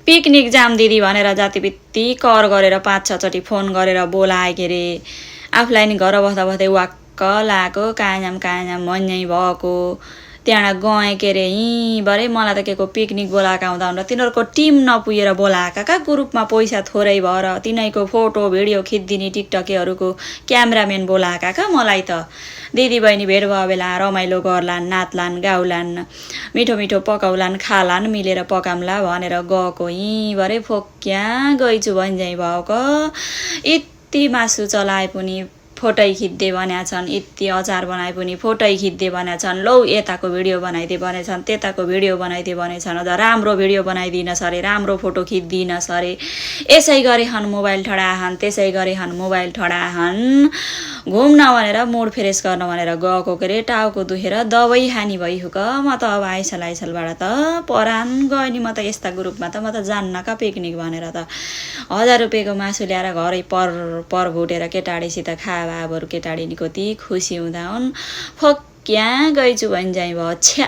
picnic जाम दिदी भनेर जातिबित्ती कर गरेर 5-6 चोटि फोन गरेर बोलाए के अरे आफूलाई नि घर बस्दा बस्दै वाक्क लागेको कहाँ मन्यै भएको त्यहाँबाट गएँ के अरे यहीँबाटै मलाई त के को पिकनिक बोलाएका हुँदा तिनीहरूको टिम नपुगेर बोलाएका का ग्रुपमा पैसा थोरै भएर तिनैको फोटो भिडियो खिचिदिने टिकटकेहरूको क्यामेराम्यान बोलाएका का मलाई त दिदी बहिनी भेट भयो बेला रमाइलो गर्लान् नाच्लान् गाउलान् मिठो मिठो पकाउलान् खालान् मिलेर पकाउँला भनेर गएको यहीँबाटै फोक्या गइछु भन्ज्याइ भएको यति मासु चलाए पनि फोटै खिच्दे भनेका छन् यति अचार बनाए पनि फोटै खिच्दे भनेका छन् लौ यताको भिडियो बनाइदे भनेछन् त्यताको भिडियो बनाइदे भनेछन् अझ राम्रो भिडियो बनाइदिनस् अरे राम्रो फोटो खिच्दिनस् अरे यसै गरे हन मोबाइल ठडाहन् त्यसै गरे हन मोबाइल ठडाहन् घुम्न भनेर मुड फ्रेस गर्न भनेर गएको के अरे टाउको दुखेर दबाई खानी भइहुक म त अब आइसलबाट त परान गएँ नि म त यस्ता ग्रुपमा त म त जान्न का पिकनिक भनेर त 1000 रुपियाँको मासु ल्याएर घरै पर भुटेर केटाडीसित खावा बाबुहरू केटाडी नि कति खुसी हुँदा हुन् फोक्या गइछु भन्ज्याइ भयो छ्या